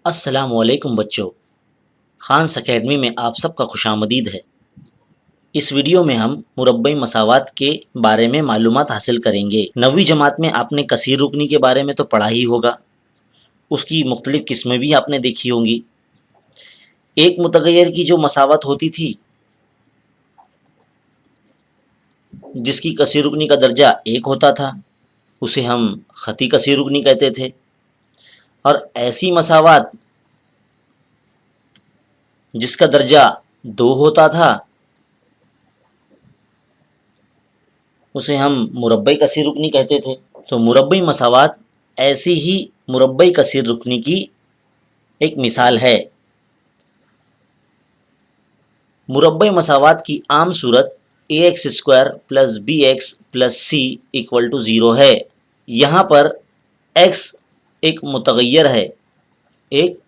अस्सलामुअलैकुम बच्चों, खान्स अकेडमी में आप सबका खुशामदीद है। इस वीडियो में हम मुरब्बई मसावात के बारे में मालूमात हासिल करेंगे। 9वीं जमात में आपने कसीर रुकनी के बारे में तो पढ़ा ही होगा, उसकी मुख्तलिफ किस्में भी आपने देखी होंगी। एक मुतगैर की जो मसावत होती थी, जिसकी कसीर रुकनी का दर्जा 1 होता था, उसे हम ख़ती कसीर रुकनी कहते थे। और ऐसी मसावत जिसका दर्जा 2 होता था, उसे हम मुरब्बई कसीर रुकनी कहते थे। तो मुरब्बई मसावात ऐसी ही मुरब्बई कसीर रुकनी की एक मिसाल है। मुरब्बई मसावात की आम सूरत ax² + bx + c = 0 है। यहाँ पर x एक मुतगैर है, एक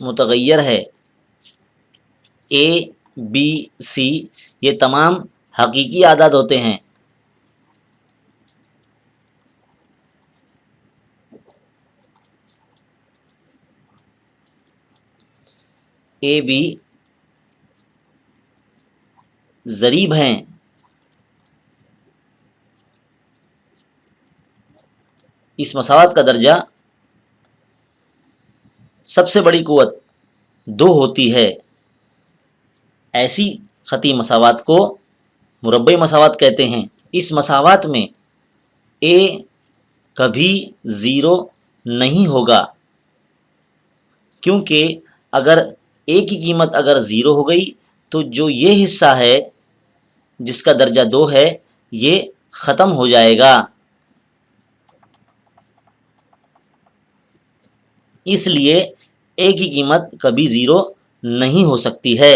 मुतगैर है। a, b, c ये तमाम हकीकी आदाद होते हैं। a, b ज़रीब हैं। इस मसावत का दर्जा सबसे बड़ी कुव्वत 2 होती है। ऐसी ख़ती मसावत को मुरब्बई मसावत कहते हैं। इस मसावत में a कभी 0 नहीं होगा, क्योंकि अगर a की कीमत अगर 0 हो गई तो जो ये हिस्सा है जिसका दर्जा 2 है, ये ख़त्म हो जाएगा। इसलिए a की कीमत कभी 0 नहीं हो सकती है।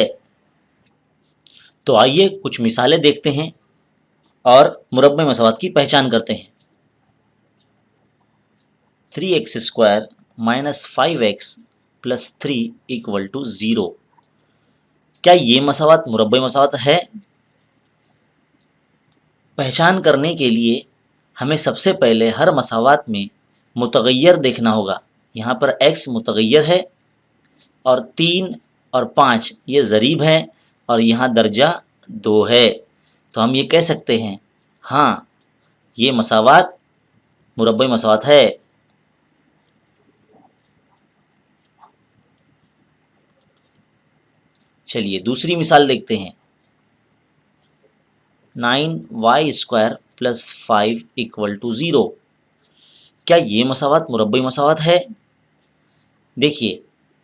तो आइए कुछ मिसालें देखते हैं और मुरब्बई मसावत की पहचान करते हैं। 3x² - 5x + 3 = 0। क्या ये मसावत मुरब्बई मसावत है? पहचान करने के लिए हमें सबसे पहले हर मसावत में मुतगैर देखना होगा। यहाँ पर x मुतगैर है और 3 और 5 ये ज़रीब हैं और यहाँ दर्जा 2 है। तो हम ये कह सकते हैं, हाँ, ये मसावत मुरब्बई मसावत है। चलिए दूसरी मिसाल देखते हैं। 9y² + 5 = 0। क्या ये मसावत मुरब्बई मसावत है? देखिए,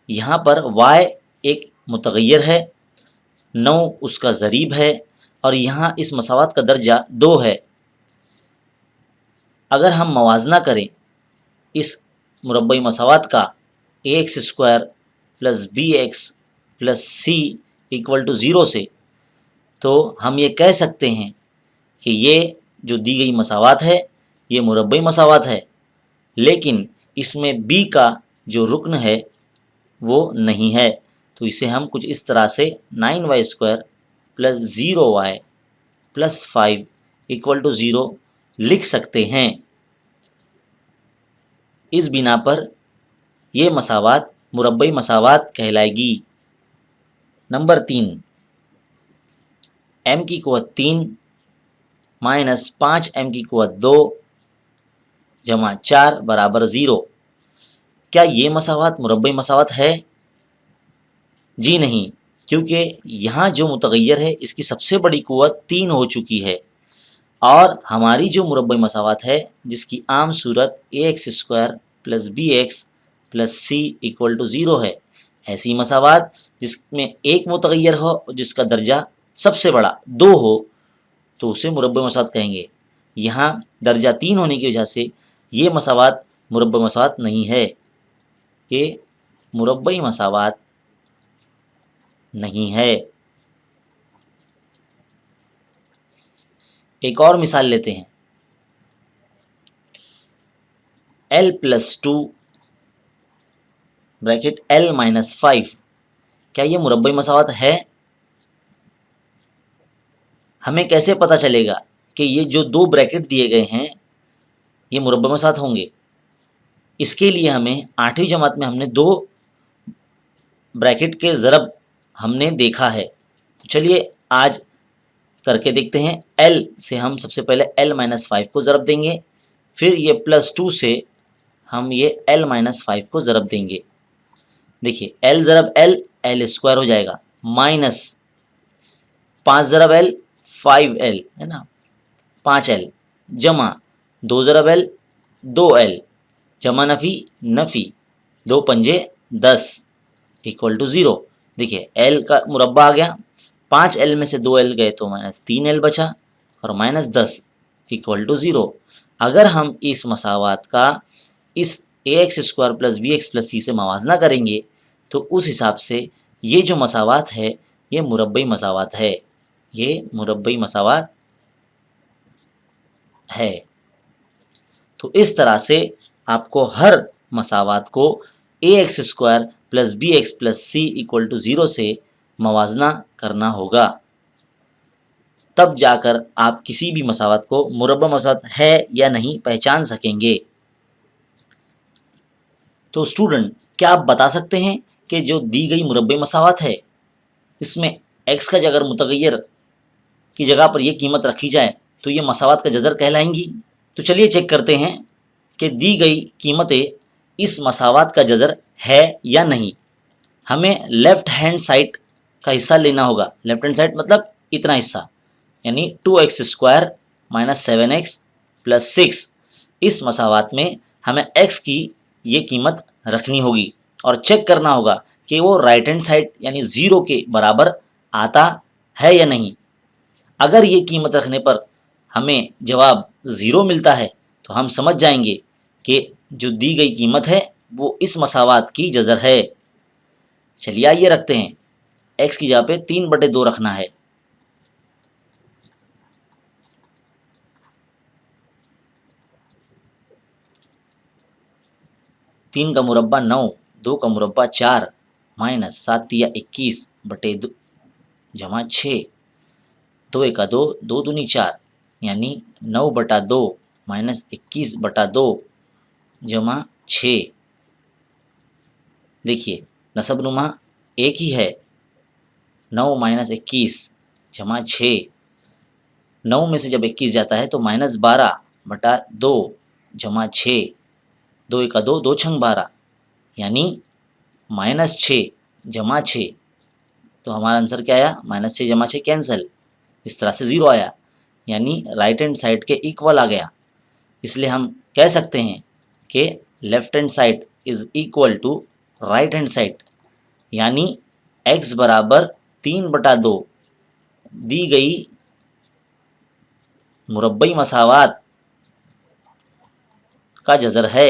यहाँ पर y एक मुतगैर है, 9 उसका ज़रीब है और यहाँ इस मसावत का दर्जा 2 है। अगर हम मवाजना करें इस मुरब्बई मसावत का ax² + bx + c = 0 से, तो हम ये कह सकते हैं कि ये जो दी गई मसावत है, ये मुरब्बई मसावत है, लेकिन इसमें b का जो रुकन है वो नहीं है। तो इसे हम कुछ इस तरह से 9y² + 0y + 5 = 0 लिख सकते हैं। इस बिना पर यह मसावत मुरब्बई मसावत कहलाएगी। नंबर 3, m की कुव्वत 3 - 5m की कुव्वत 2 जमा 4 = 0। क्या ये मसावत मुरब्बई मसावत है? जी नहीं, क्योंकि यहाँ जो मुतगैर है इसकी सबसे बड़ी कुव्वत 3 हो चुकी है और हमारी जो मुरब्बई मसावत है जिसकी आम सूरत ax² + bx + c = 0 है, ऐसी मसावत जिसमें एक मुतगैर हो और जिसका दर्जा सबसे बड़ा 2 हो, तो उसे मुरब्बई मसावत कहेंगे। यहाँ दर्जा 3 होने की वजह से ये मसावत मुरब्बई मसावत नहीं है, ये मुरब्बई मसावत नहीं है। एक और मिसाल लेते हैं। l + 2 ब्रैकेट l - 5, क्या ये मुरब्बई मसावत है? हमें कैसे पता चलेगा कि ये जो 2 ब्रैकेट दिए गए हैं ये मुरब्बई मसावत होंगे? इसके लिए हमें 8वीं जमात में हमने 2 ब्रैकेट के ज़रब हमने देखा है। तो चलिए आज करके देखते हैं। L से हम सबसे पहले L-5 को ज़रब देंगे, फिर ये +2 से हम ये L-5 को ज़रब देंगे। देखिए L ज़रब L, L स्क्वायर हो जाएगा, माइनस 5 ज़रब L 5L है ना, 5L, जमा 2 ज़रब L 2L, जमा नफ़ी नफ़ी, 2 पंजे 10 इक्वल टू 0। देखिए L का मुरब्बा आ गया, 5L में से 2L गए तो -3L बचा और -10 इक्वल टू 0। अगर हम इस मसावात का इस ax² + bx + c से मवाजना करेंगे तो उस हिसाब से ये जो मसावात है ये मुरब्बई मसावात है, ये मुरब्बई मसावात है। तो इस तरह से आपको हर मसावात को ax² + bx + c = 0 से मवाजना करना होगा, तब जाकर आप किसी भी मसावात को मुरब्बा मसावात है या नहीं पहचान सकेंगे। तो स्टूडेंट, क्या आप बता सकते हैं कि जो दी गई मुरब्बई मसावात है इसमें x का अगर मुतगय्यर की जगह पर यह कीमत रखी जाए तो ये मसावात का जज़र कहलाएंगी? तो चलिए चेक करते हैं कि दी गई कीमतें इस मसावात का जज़र है या नहीं। हमें लेफ़्ट हैंड साइड का हिस्सा लेना होगा। लेफ़्ट हैंड साइड मतलब इतना हिस्सा, यानी 2x² - 7x + 6। इस मसावात में हमें x की ये कीमत रखनी होगी और चेक करना होगा कि वो राइट हैंड साइड यानी 0 के बराबर आता है या नहीं। अगर ये कीमत रखने पर हमें जवाब 0 मिलता है तो हम समझ जाएंगे कि जो दी गई कीमत है वो इस मसावात की जज़र है। चलिए आइए रखते हैं, x की जगह पे 3/2 रखना है। तीन का मुरब्बा 9, 2 का मुरब्बा 4, माइनस 7 × 21/2 जमा 6, 2 × 2, 2 दूनी 4, यानी 9/2 माइनस 21/2 जमा 6। देखिए नसबनुमा एक ही है, 9 - 21 जमा 6। 9 में से जब 21 जाता है तो -12/2 जमा 6, 2 × 2, 2 × 12, यानी -6 जमा 6। तो हमारा आंसर क्या आया? -6 जमा 6 कैंसिल, इस तरह से 0 आया, यानी राइट हैंड साइड के इक्वल आ गया। इसलिए हम कह सकते हैं कि left hand side is equal to right hand side, यानी x बराबर 3/2 दी गई मुरब्बई मसावात का जज़र है।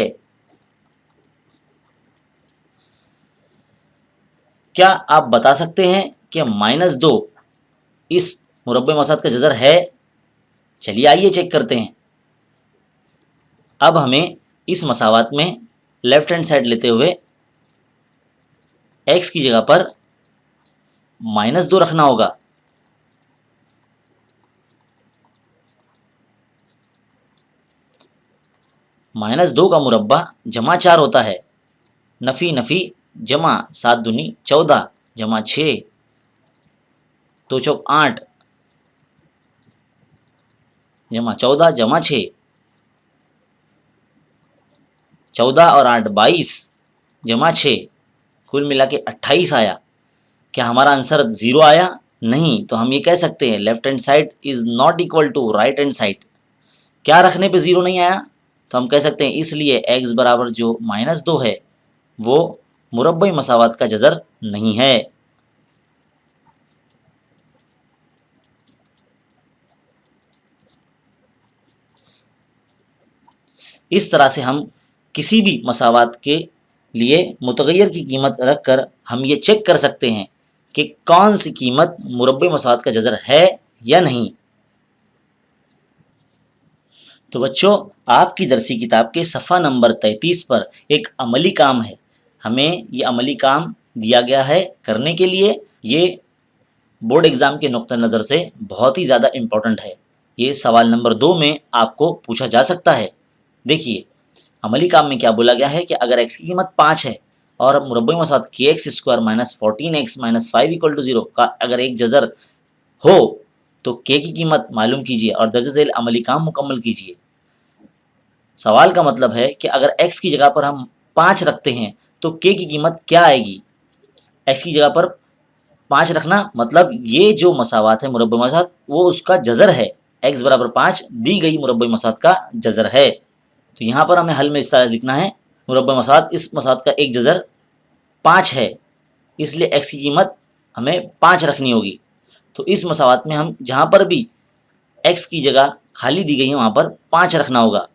क्या आप बता सकते हैं कि -2 इस मुरब्बे मसावात का जज़र है? चलिए आइए चेक करते हैं। अब हमें इस मसावात में लेफ्ट हैंड साइड लेते हुए x की जगह पर -2 रखना होगा। -2 का मुरब्बा जमा 4 होता है, नफ़ी नफ़ी जमा 7 दूनी 14 जमा 6, 2 चौक 8 जमा 14 जमा 6, 14 और 8 22 जमा 6, कुल मिला के 28 आया। क्या हमारा आंसर 0 आया? नहीं, तो हम ये कह सकते हैं left hand side is not equal to right hand side. क्या रखने पे 0 नहीं आया? तो हम कह सकते हैं इसलिए x बराबर जो -2 है वो मुरब्बई मसावात का जज़र नहीं है। इस तरह से हम किसी भी मसावात के लिए मुतगय्यर की कीमत रख कर हम ये चेक कर सकते हैं कि कौन सी कीमत मुरब्बई मसावात का जज़र है या नहीं। तो बच्चों, आपकी दरसी किताब के सफ़ा नंबर 33 पर एक अमली काम है। हमें ये अमली काम दिया गया है करने के लिए। ये बोर्ड एग्ज़ाम के नुक्ता नज़र से बहुत ही ज़्यादा इम्पोर्टेंट है। ये सवाल नंबर 2 में आपको पूछा जा सकता है। देखिए, अमली काम में क्या बोला गया है कि अगर x की कीमत 5 है और मुरब्बई मसावत kx² minus 14x minus 5 equal to 0 का अगर एक जज़र हो तो k की कीमत मालूम कीजिए और दर्ज झेल अमली काम मुकम्मल कीजिए। सवाल का मतलब है कि अगर x की जगह पर हम 5 रखते हैं तो k की कीमत क्या आएगी। x की जगह पर 5 रखना मतलब ये जो मसावत है मुरब्बई मसावत वो उसका जज़र है, x बराबर 5 दी गई मुरब्बई मसावत का जज़र है। तो यहाँ पर हमें हल में इस तरह लिखना है, मुरब्बई मसावत इस मसावत का एक जज़र 5 है, इसलिए x की कीमत हमें 5 रखनी होगी। तो इस मसावत में हम जहाँ पर भी x की जगह खाली दी गई है वहाँ पर 5 रखना होगा।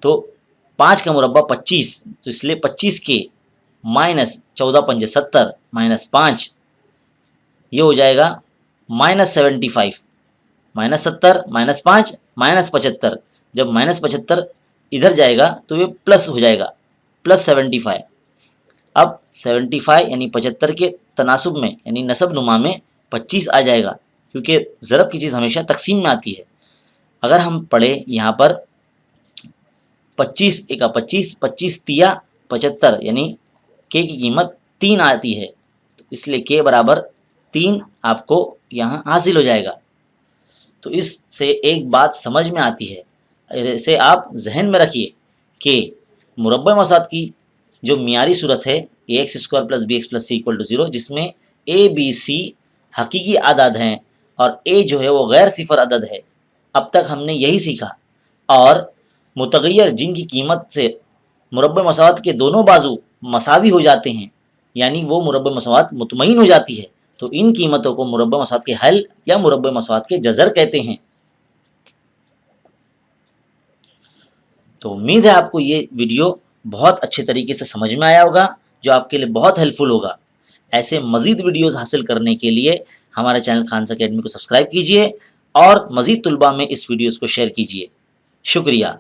तो 5 का मुरब्बा 25, तो इसलिए 25 के माइनस 14 पंजे 70 माइनस 5 ये हो जाएगा -75, -70 माइनस 5 माइनस 75। जब -75 इधर जाएगा तो ये प्लस हो जाएगा +75। अब 75 यानी 75 के तनासुब में यानी नसब नुमा में 25 आ जाएगा, क्योंकि ज़रब की चीज़ हमेशा तकसीम में आती है। अगर हम पढ़े यहाँ पर 25 एका 25, 25 तिया 75 यानी के की कीमत 3 आती है, तो इसलिए के बराबर 3 आपको यहाँ हासिल हो जाएगा। तो इससे एक बात समझ में आती है, इसे आप जहन में रखिए कि मुरब्बई मसावत की जो मियारी सूरत है ax² plus bx plus c equal to 0, जिसमें a b c हकीकी अदद हैं और a जो है वो गैर सिफर अदद है। अब तक हमने यही सीखा। और मुतगय्यर जिनकी कीमत से मुरब्बई मसावत के दोनों बाजू मसावी हो जाते हैं, यानी वो मुरब्बई मसावत मुतमईन हो जाती है, तो इन कीमतों को मुरब्बई मसावत के हल या मुरब्बई मसावत के जज़र कहते हैं। तो उम्मीद है आपको ये वीडियो बहुत अच्छे तरीके से समझ में आया होगा, जो आपके लिए बहुत हेल्पफुल होगा। ऐसे मज़ीद वीडियोज़ हासिल करने के लिए हमारे चैनल खानस अकेडमी को सब्सक्राइब कीजिए और मज़ीद तुलबा में इस वीडियोज़ को शेयर कीजिए। शुक्रिया।